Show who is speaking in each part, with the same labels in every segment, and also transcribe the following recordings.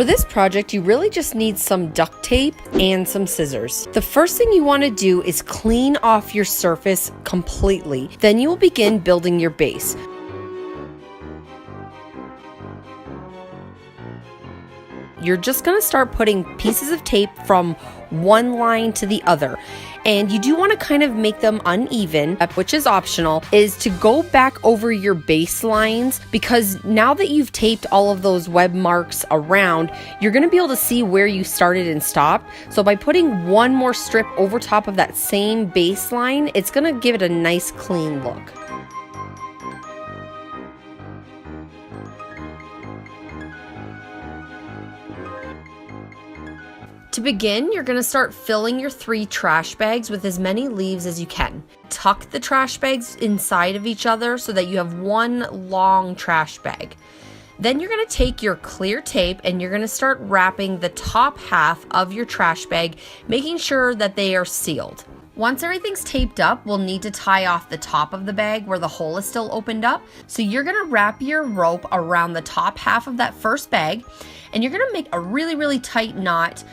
Speaker 1: For this project, you really just need some duct tape and some scissors. The first thing you want to do is clean off your surface completely. Then you will begin building your base. You're just going to start putting pieces of tape from one line to the other. And you do want to kind of make them uneven, which is optional, is to go back over your baselines, because now that you've taped all of those web marks around, you're going to be able to see where you started and stopped. So by putting one more strip over top of that same baseline, it's going to give it a nice clean look. To begin, you're going to start filling your 3 trash bags with as many leaves as you can. Tuck the trash bags inside of each other so that you have one long trash bag. Then you're going to take your clear tape and you're going to start wrapping the top half of your trash bag, making sure that they are sealed. Once everything's taped up, we'll need to tie off the top of the bag where the hole is still opened up. So you're going to wrap your rope around the top half of that first bag, and you're going to make a really tight knot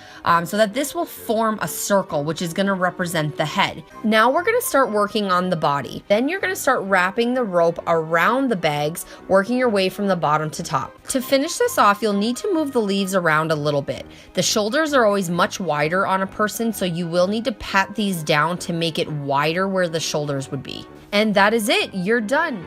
Speaker 1: so that this will form a circle, which is going to represent the head. Now we're going to start working on the body. Then you're going to start wrapping the rope around the bags, working your way from the bottom to top. To finish this off, you'll need to move the leaves around a little bit. The shoulders are always much wider on a person, so you will need to pat these down to make it wider where the shoulders would be. And that is it. You're done.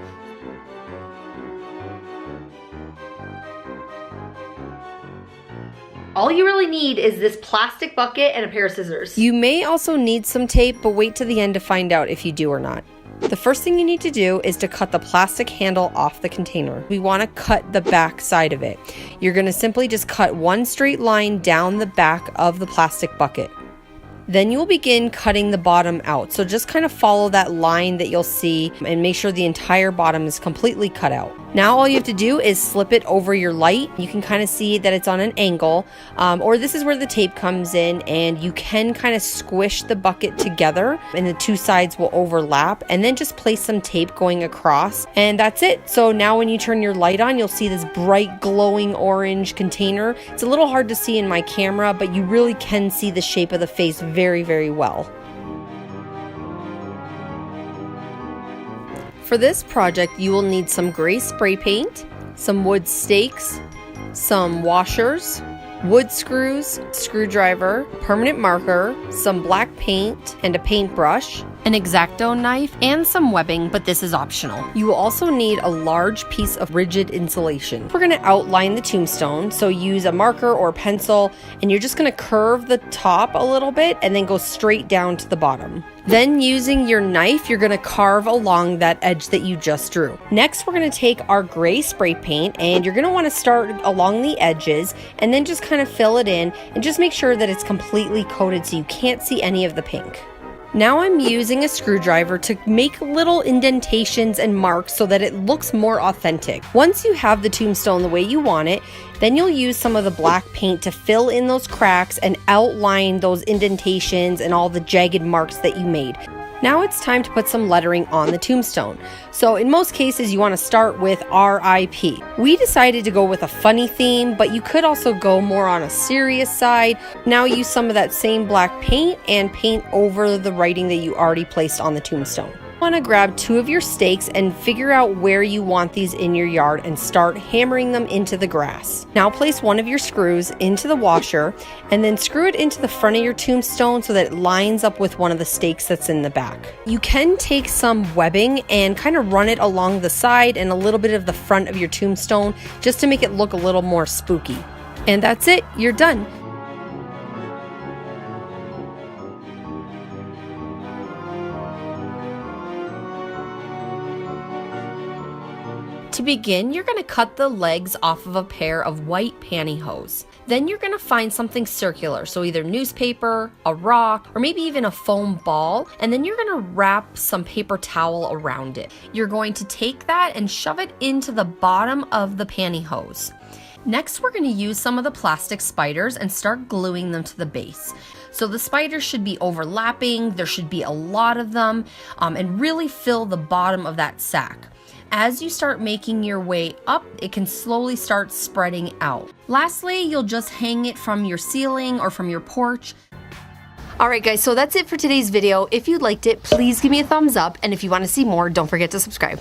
Speaker 1: All you really need is this plastic bucket and a pair of scissors. You may also need some tape, but wait to the end to find out if you do or not. The first thing you need to do is to cut the plastic handle off the container. We want to cut the back side of it. You're going to simply just cut one straight line down the back of the plastic bucket. Then you'll begin cutting the bottom out. So just kind of follow that line that you'll see and make sure the entire bottom is completely cut out. Now all you have to do is slip it over your light. You can kind of see that it's on an angle, or this is where the tape comes in, and you can kind of squish the bucket together and the 2 sides will overlap, and then just place some tape going across, and that's it. So now when you turn your light on, you'll see this bright glowing orange container. It's a little hard to see in my camera, but you really can see the shape of the face very well. For this project, you will need some gray spray paint, some wood stakes, some washers, wood screws, screwdriver, permanent marker, some black paint, and a paintbrush, an X-Acto knife, and some webbing, but this is optional. You will also need a large piece of rigid insulation. We're going to outline the tombstone, so use a marker or pencil, and you're just going to curve the top a little bit and then go straight down to the bottom. Then using your knife, you're going to carve along that edge that you just drew. Next, we're going to take our gray spray paint, and you're going to want to start along the edges and then just kind of fill it in and just make sure that it's completely coated so you can't see any of the pink. Now I'm using a screwdriver to make little indentations and marks so that it looks more authentic. Once you have the tombstone the way you want it, then you'll use some of the black paint to fill in those cracks and outline those indentations and all the jagged marks that you made. Now it's time to put some lettering on the tombstone. So in most cases, you want to start with RIP. We decided to go with a funny theme, but you could also go more on a serious side. Now use some of that same black paint and paint over the writing that you already placed on the tombstone. You want to grab 2 of your stakes and figure out where you want these in your yard and start hammering them into the grass. Now place 1 of your screws into the washer and then screw it into the front of your tombstone so that it lines up with one of the stakes that's in the back. You can take some webbing and kind of run it along the side and a little bit of the front of your tombstone just to make it look a little more spooky. And that's it, you're done. To begin, you're going to cut the legs off of a pair of white pantyhose. Then you're going to find something circular, so either newspaper, a rock, or maybe even a foam ball, and then you're going to wrap some paper towel around it. You're going to take that and shove it into the bottom of the pantyhose. Next, we're going to use some of the plastic spiders and start gluing them to the base. So the spiders should be overlapping, there should be a lot of them, and really fill the bottom of that sack. As you start making your way up, it can slowly start spreading out. Lastly, you'll just hang it from your ceiling or from your porch. Alright guys, so that's it for today's video. If you liked it, please give me a thumbs up, and if you want to see more, don't forget to subscribe.